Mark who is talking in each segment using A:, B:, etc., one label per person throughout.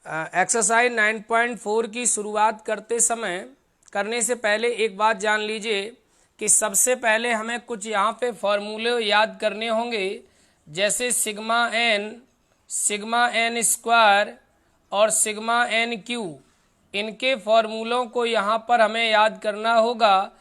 A: Exercise 9.4 की शुरुआत करने से पहले एक बात जान लीजिए कि सबसे पहले हमें कुछ यहाँ पे फॉर्मूले याद करने होंगे, जैसे सिग्मा एन स्क्वायर और सिग्मा एन क्यू। इनके फॉर्मूलों को यहाँ पर हमें याद करना होगा,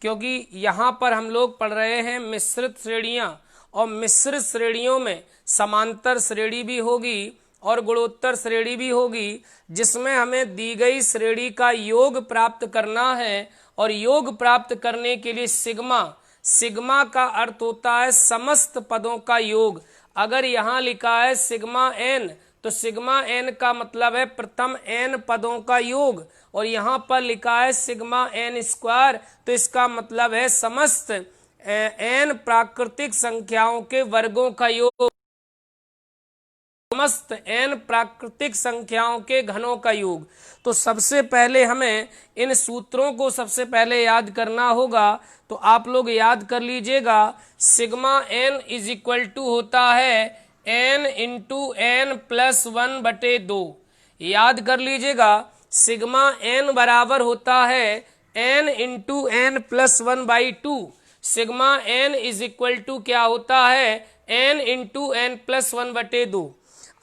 A: क्योंकि यहाँ पर हम लोग पढ़ रहे हैं मिश्रित श्रेणियाँ, और मिश्रित श्रेणियों में समांतर श्रेणी भी होगी और गुणोत्तर श्रेणी भी होगी, जिसमें हमें दी गई श्रेणी का योग प्राप्त करना है। और योग प्राप्त करने के लिए सिग्मा का अर्थ होता है समस्त पदों का योग। अगर यहाँ लिखा है सिग्मा एन, तो सिग्मा एन का मतलब है प्रथम एन पदों का योग, और यहाँ पर लिखा है सिग्मा एन स्क्वायर, तो इसका मतलब है समस्त एन प्राकृतिक संख्याओं के वर्गों का योग, समस्त एन प्राकृतिक संख्याओं के घनों का योग। तो सबसे पहले हमें इन सूत्रों को सबसे पहले याद करना होगा। तो आप लोग याद कर लीजिएगा, sigma N is equal to होता है एन इंटू एन प्लस 1/2। याद कर लीजिएगा, सिग्मा एन बराबर होता है N into N plus 1/2। Sigma N is equal to क्या होता है, एन इंटू एन प्लस 1/2।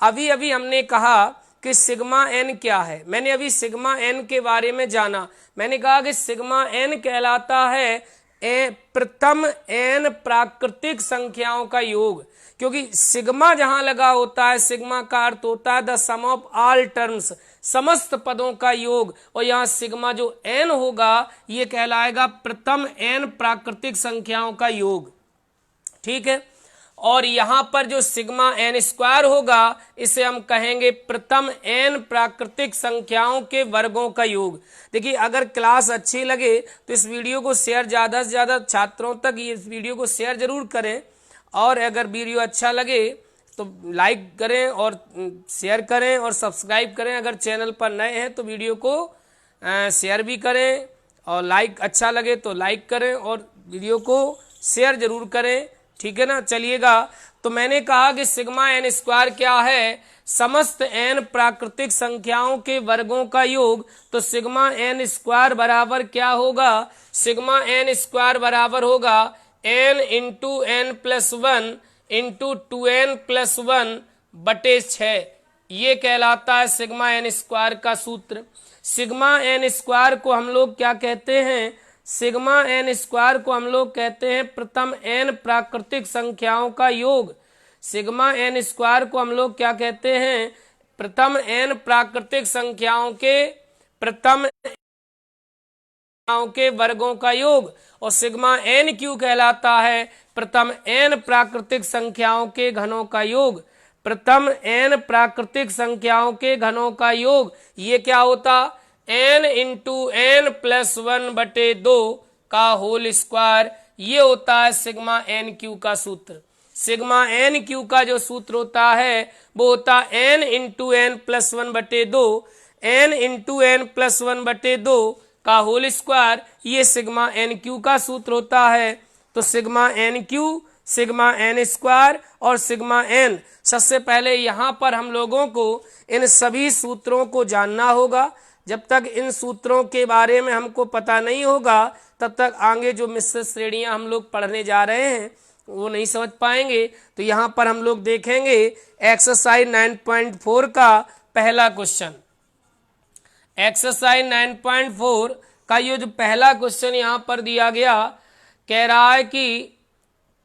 A: अभी हमने कहा कि सिग्मा एन क्या है, मैंने अभी सिग्मा एन के बारे में जाना। मैंने कहा कि सिग्मा एन कहलाता है प्रथम एन प्राकृतिक संख्याओं का योग, क्योंकि सिग्मा जहां लगा होता है, सिग्मा का अर्थ होता है the sum of all terms, समस्त पदों का योग, और यहाँ सिग्मा जो एन होगा ये कहलाएगा प्रथम एन प्राकृतिक संख्याओं का योग। ठीक है, और यहाँ पर जो सिग्मा एन स्क्वायर होगा इसे हम कहेंगे प्रथम एन प्राकृतिक संख्याओं के वर्गों का योग। देखिए, अगर क्लास अच्छी लगे तो इस वीडियो को शेयर, ज़्यादा से ज़्यादा छात्रों तक इस वीडियो को शेयर जरूर करें, और अगर वीडियो अच्छा लगे तो लाइक करें और शेयर करें और सब्सक्राइब करें। अगर चैनल पर नए हैं तो वीडियो को शेयर भी करें, और लाइक अच्छा लगे तो लाइक करें और वीडियो को शेयर जरूर करें। ठीक है ना। चलिएगा, तो मैंने कहा कि सिग्मा एन स्क्वायर क्या है, समस्त एन प्राकृतिक संख्याओं के वर्गों का योग। तो सिग्मा एन स्क्वायर बराबर क्या होगा, सिग्मा एन स्क्वायर बराबर होगा N into N plus 1 into 2n plus 1/6। ये कहलाता है सिग्मा एन स्क्वायर का सूत्र। सिग्मा एन स्क्वायर को हम लोग क्या कहते हैं, सिग्मा एन स्क्वायर को हम लोग कहते हैं प्रथम एन प्राकृतिक संख्याओं का योग। सिग्मा एन स्क्वायर को हम लोग क्या कहते हैं, प्रथम एन प्राकृतिक संख्याओं के वर्गों का योग। और सिग्मा एन क्यू कहलाता है प्रथम एन प्राकृतिक संख्याओं के घनों का योग। प्रथम एन प्राकृतिक संख्याओं के घनों का योग, ये क्या होता, एन इंटू एन प्लस 1/2 का होल स्क्वायर। ये होता है सिग्मा एन क्यू का सूत्र। सिग्मा एन क्यू का जो सूत्र होता है वो होता N into N plus 1/2, N into N plus 1/2 का होल स्क्वायर। ये सिग्मा एन क्यू का सूत्र होता है। तो sigma N cube, sigma N square और सिग्मा एन, सबसे पहले यहाँ पर हम लोगों को इन सभी सूत्रों को जानना होगा। जब तक इन सूत्रों के बारे में हमको पता नहीं होगा तब तक आगे जो मिश्रित श्रेणियां हम लोग पढ़ने जा रहे हैं वो नहीं समझ पाएंगे। तो यहाँ पर हम लोग देखेंगे एक्सरसाइज 9.4 का पहला क्वेश्चन। एक्सरसाइज 9.4 का ये जो पहला क्वेश्चन यहाँ पर दिया गया, कह रहा है कि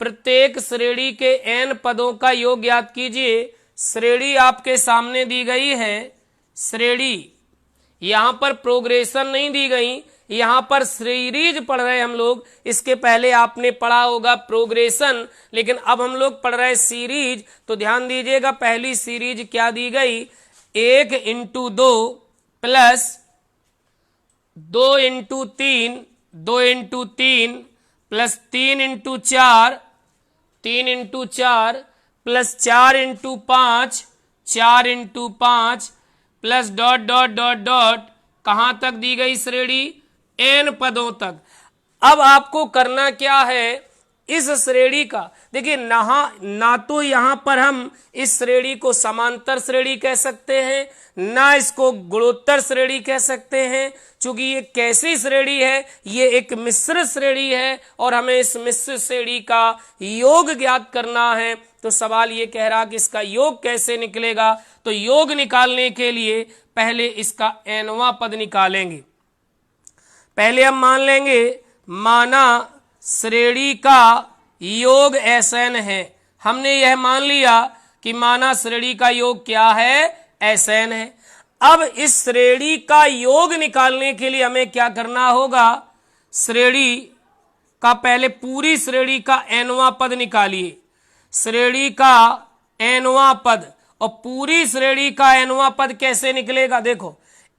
A: प्रत्येक श्रेणी के एन पदों का योग ज्ञात कीजिए। श्रेणी आपके सामने दी गई है, श्रेणी, यहाँ पर प्रोग्रेशन नहीं दी गई, यहाँ पर सीरीज पढ़ रहे हम लोग। इसके पहले आपने पढ़ा होगा प्रोग्रेशन, लेकिन अब हम लोग पढ़ रहे सीरीज। तो ध्यान दीजिएगा, पहली सीरीज क्या दी गई, 1 into 2 plus 2 into 3, 2 into 3 plus 3 into 4, 3 into 4 plus 4 into 5, 4 into 5 plus dot dot dot dot, कहां तक दी गई श्रेणी, एन पदों तक। अब आपको करना क्या है, इस श्रेणी का देखिए ना तो यहां पर हम इस श्रेणी को समांतर श्रेणी कह सकते हैं, ना इसको गुणोत्तर श्रेणी कह सकते हैं, क्योंकि ये कैसी श्रेणी है, ये एक मिश्र श्रेणी है और हमें इस मिश्र श्रेणी का योग ज्ञात करना है। तो सवाल ये कह रहा कि इसका योग कैसे निकलेगा, तो योग निकालने के लिए पहले इसका nवां पद निकालेंगे। पहले हम मान लेंगे माना श्रेणी का योग Sn है। हमने यह मान लिया कि माना श्रेणी का योग क्या है, Sn है। अब इस श्रेणी का योग निकालने के लिए हमें क्या करना होगा, श्रेणी का पहले पूरी श्रेणी का nवां पद निकालिए, श्रेणी का nवां पद। और पूरी श्रेणी का nवां पद कैसे निकलेगा, देखो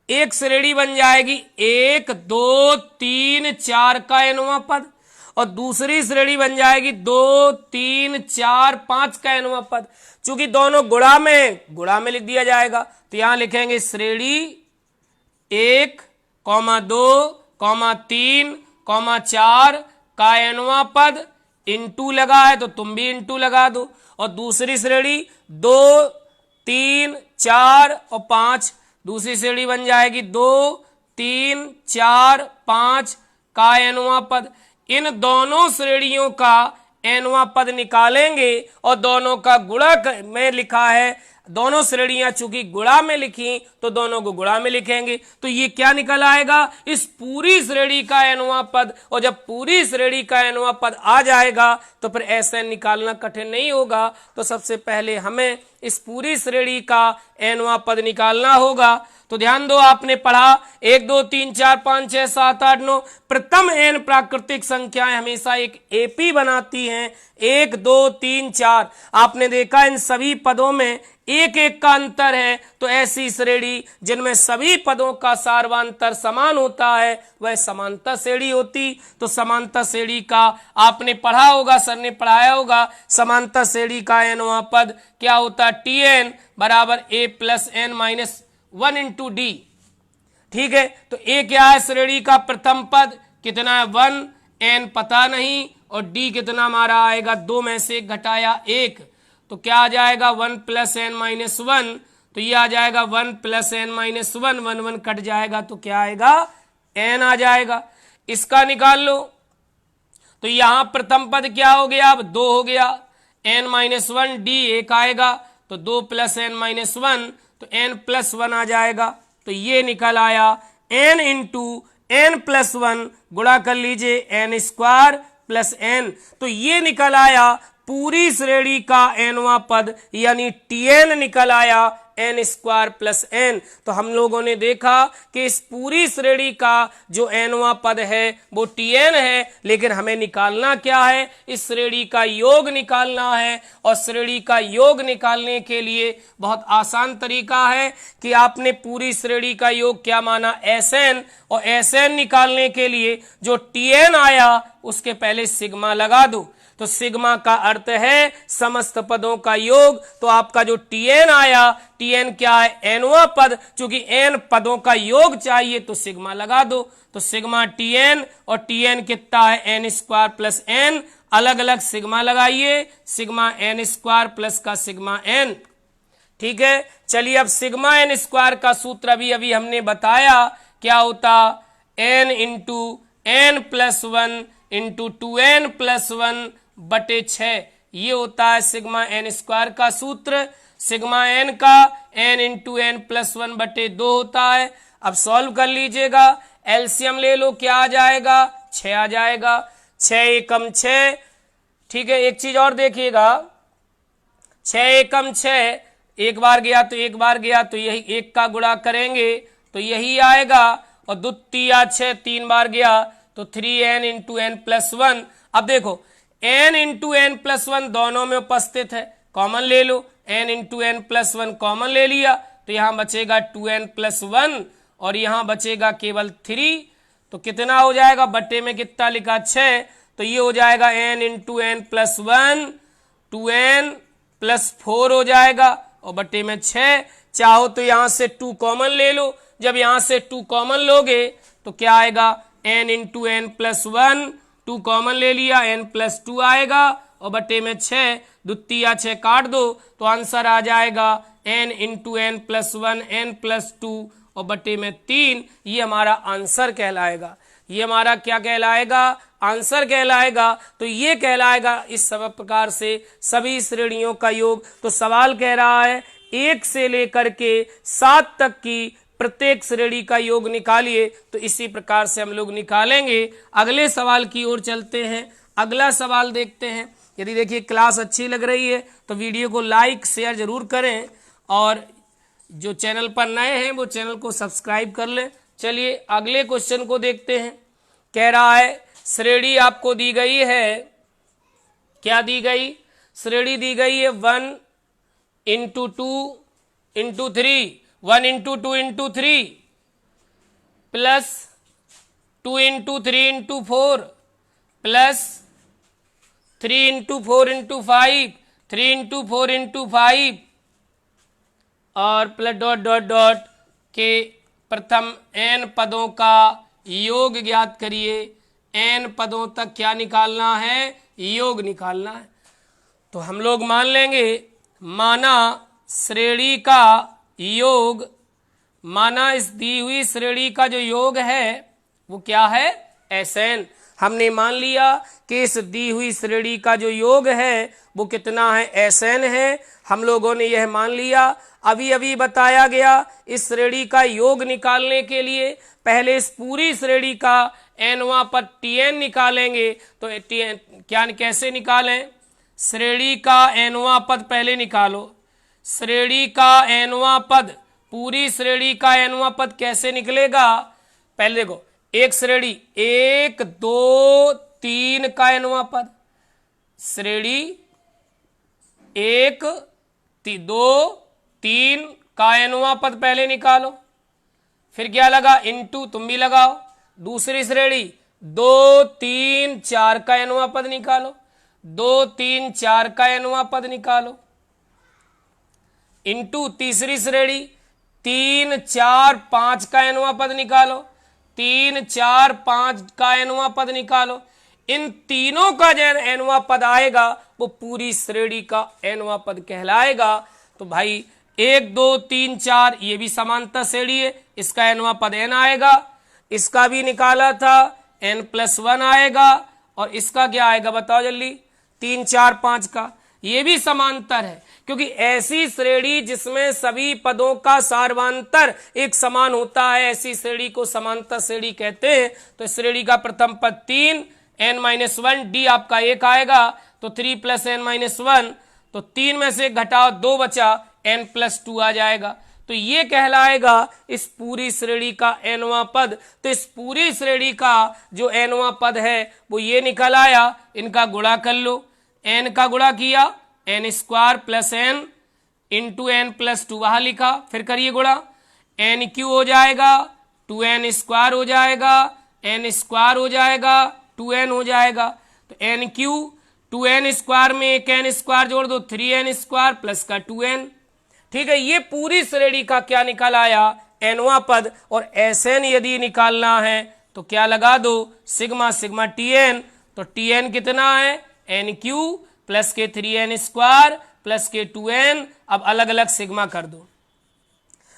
A: एक श्रेणी बन जाएगी 1 2 3 4 का nवां पद, और दूसरी श्रेणी बन जाएगी 2 3 4 5 का nवां पद। चूंकि दोनों गुणा में लिख दिया जाएगा, तो यहां लिखेंगे श्रेणी 1, 2, 3, 4 का nवां पद, इंटू लगा है तो तुम भी इंटू लगा दो, और दूसरी श्रेणी 2 3 4 और 5, दूसरी श्रेणी बन जाएगी 2 3 4 5 का nवां पद। इन दोनों श्रेणियों का nवां पद निकालेंगे और दोनों का गुणा में लिखा है, दोनों श्रेणियां चूंकि गुणा में लिखी तो दोनों को गुणा में लिखेंगे। तो ये क्या निकल आएगा, इस पूरी श्रेणी का nवां पद। और जब पूरी श्रेणी का nवां पद आ जाएगा तो फिर Sn निकालना कठिन नहीं होगा। तो सबसे पहले हमें इस पूरी श्रेणी का nवां पद निकालना होगा। तो ध्यान दो, आपने पढ़ा 1 2 3 4 5 6 7 8 9, प्रथम n प्राकृतिक संख्याएं हमेशा एक एपी बनाती हैं, 1 2 3 4। आपने देखा इन सभी पदों में एक एक का अंतर है, तो ऐसी श्रेणी जिनमें सभी पदों का सार्वांतर समान होता है वह समांतर श्रेणी होती। तो समांतर श्रेणी का आपने पढ़ा होगा, सर ने पढ़ाया होगा, समांतर श्रेणी का nवां पद क्या होता है, Tn बराबर a plus n minus 1 into D. ठीक है, तो a क्या है, श्रेणी का प्रथम पद कितना है 1, n पता नहीं, और d कितना हमारा आएगा 2 में से घटाया 1, तो क्या आ जाएगा 1 प्लस n माइनस 1। तो ये आ जाएगा 1 प्लस n माइनस 1, 1 1 कट जाएगा तो क्या आएगा, n आ जाएगा। इसका निकाल लो, तो यहां प्रथम पद क्या हो गया, अब 2 हो गया, n माइनस 1 d 1 आएगा, तो 2 प्लस n माइनस 1, तो n प्लस 1 आ जाएगा। तो ये निकल आया n इंटू n प्लस 1, गुणा कर लीजिए n स्क्वायर प्लस n। तो ये निकल आया पूरी श्रेणी का nवां पद, यानी Tn निकल आया n स्क्वायर प्लस n। तो हम लोगों ने देखा कि इस पूरी श्रेणी का जो nवां पद है वो Tn है, लेकिन हमें निकालना क्या है, इस श्रेणी का योग निकालना है। और श्रेणी का योग निकालने के लिए बहुत आसान तरीका है कि आपने पूरी श्रेणी का योग क्या माना, Sn, और Sn निकालने के लिए जो Tn आया उसके पहले सिग्मा लगा दो। तो सिग्मा का अर्थ है समस्त पदों का योग। तो आपका जो Tn आया, Tn क्या है, nवां पद, चूंकि n पदों का योग चाहिए तो सिग्मा लगा दो। तो सिग्मा Tn, और Tn कितना है n स्क्वायर प्लस n, अलग अलग सिग्मा लगाइए, सिग्मा n स्क्वायर प्लस का सिग्मा n। ठीक है, चलिए अब सिग्मा n स्क्वायर का सूत्र अभी हमने बताया क्या होता, n into n plus 1 into 2n plus 1 बटे 6, ये होता है सिग्मा n स्क्वायर का सूत्र। सिग्मा n का n इंटू n प्लस 1 बटे 2 होता है। अब सॉल्व कर लीजिएगा, एलसीएम ले लो, क्या आ जाएगा, 6 आ जाएगा, 6 एकम 6। ठीक है, एक चीज और देखिएगा, 6 एकम 6, एक बार गया तो एक बार गया, तो यही एक का गुणा करेंगे तो यही आएगा, और द्वितीया 6 3 बार गया तो 3n इंटू n प्लस 1। अब देखो n इंटू n प्लस 1 दोनों में उपस्थित है, कॉमन ले लो, n into n plus 1 common ले लिया, तो यहां बचेगा 2n प्लस 1, और यहां बचेगा केवल 3। तो कितना हो जाएगा, बट्टे में कितना लिखा 6, तो ये हो जाएगा n into n plus 1, 2n plus 4 हो जाएगा, और बट्टे में 6। चाहो तो यहां से 2 कॉमन ले लो, जब यहां से 2 कॉमन लोगे तो क्या आएगा, n into n plus 1, 2 common ले लिया, n प्लस 2 आएगा, और बटे में 6, द्वितीया 6 काट दो तो आंसर आ जाएगा n into N plus 1 n plus 2 और बटे में 3। ये हमारा आंसर कहलाएगा। ये हमारा क्या कहलाएगा? आंसर कहलाएगा। तो ये कहलाएगा इस सब प्रकार से सभी श्रेणियों का योग। तो सवाल कह रहा है 1 से लेकर के 7 तक की प्रत्येक श्रेणी का योग निकालिए। तो इसी प्रकार से हम लोग निकालेंगे। अगले सवाल की ओर चलते हैं। अगला सवाल देखते हैं। यदि देखिए क्लास अच्छी लग रही है तो वीडियो को लाइक शेयर जरूर करें और जो चैनल पर नए हैं वो चैनल को सब्सक्राइब कर लें। चलिए अगले क्वेश्चन को देखते हैं। कह रहा है श्रेणी आपको दी गई है, क्या दी गई? श्रेणी दी गई है 1 into 2 into 3, 1 into 2 into 3 plus 2 into 3 into 4 plus 3 into 4 into 5, 3 into 4 into 5 और प्लस डॉट डॉट डॉट के प्रथम n पदों का योग ज्ञात करिए। n पदों तक क्या निकालना है? योग निकालना है। तो हम लोग मान लेंगे, माना श्रेणी का योग, माना इस दी हुई श्रेणी का जो योग है वो क्या है? Sn। हमने मान लिया कि इस दी हुई श्रेणी का जो योग है वो कितना है? Sn है। हम लोगों ने यह मान लिया। अभी अभी बताया गया इस श्रेणी का योग निकालने के लिए पहले इस पूरी श्रेणी का nवां पद Tn निकालेंगे। तो क्या कैसे निकालें? श्रेणी का nवां पद पहले निकालो। श्रेणी का nवां पद, पूरी श्रेणी का nवां पद कैसे निकलेगा? पहले देखो, एक श्रेणी 1 2 3 का nवां पद, श्रेणी 1 2 3 का nवां पद पहले निकालो। फिर क्या लगा? इंटू, तुम भी लगाओ। दूसरी श्रेणी 2 3 4 का nवां पद निकालो। 2 3 4 का nवां पद निकालो। इंटू तीसरी श्रेणी 3 4 5 का nवां पद निकालो। 3 4 5 का nवां पद निकालो। इन तीनों का जो nवां पद आएगा वो पूरी श्रेणी का nवां पद कहलाएगा। तो भाई 1 2 3 4 ये भी समांतर श्रेणी है, इसका nवां पद n आएगा। इसका भी निकाला था, n प्लस 1 आएगा। और इसका क्या आएगा बताओ जल्दी? 3 4 5 का, ये भी समांतर है। क्योंकि ऐसी श्रेणी जिसमें सभी पदों का सार्वंतर एक समान होता है, ऐसी श्रेणी को समांतर श्रेणी कहते हैं। तो श्रेणी का प्रथम पद 3, n-1, d आपका 1 आएगा। तो 3 प्लस n-1, तो 3 में से घटाओ 2 बचा, n प्लस 2 आ जाएगा। तो ये कहलाएगा इस पूरी श्रेणी का nवां पद। तो इस पूरी श्रेणी का जो nवां पद है वो ये निकल आया। इनका गुणा कर लो। n का गुणा किया, n square plus n into n plus 2 वहां लिखा। फिर करिए गुणा, n क्यू हो जाएगा, 2n स्क्वायर हो जाएगा, n स्क्वायर हो जाएगा, 2n हो जाएगा। तो n क्यू, 2n स्क्वायर में एक n स्क्वायर जोड़ दो, 3n स्क्वायर प्लस का 2n। ठीक है, ये पूरी श्रेणी का क्या निकल आया? nवां पद। और Sn यदि निकालना है तो क्या लगा दो? Sigma sigma Tn। तो Tn कितना है? n क्यू प्लस के 3n स्क्वायर प्लस के 2n। अब अलग अलग सिग्मा कर दो।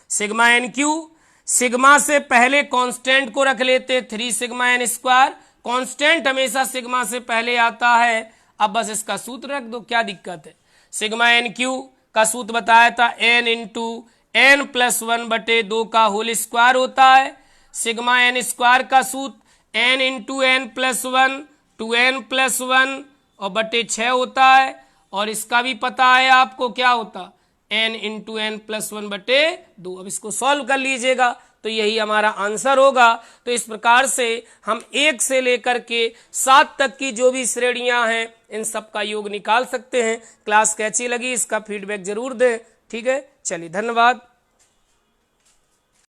A: सिग्मा n क्यू, सिग्मा से पहले कांस्टेंट को रख लेते, 3 सिग्मा n स्क्वायर। कांस्टेंट हमेशा सिग्मा से पहले आता है। अब बस इसका सूत्र रख दो, क्या दिक्कत है? सिग्मा n क्यू का सूत्र बताया था n इंटू n प्लस 1 बटे 2 का होल स्क्वायर होता है। सिग्मा n स्क्वायर का सूत्र n into n plus 1, 2n plus 1 और बटे 6 होता है। और इसका भी पता है आपको क्या होता? n इंटू n प्लस 1 बटे 2। अब इसको सॉल्व कर लीजिएगा तो यही हमारा आंसर होगा। तो इस प्रकार से हम 1 से लेकर के 7 तक की जो भी श्रेणियां हैं इन सब का योग निकाल सकते हैं। क्लास कैसी लगी इसका फीडबैक जरूर दें। ठीक है, चलिए धन्यवाद।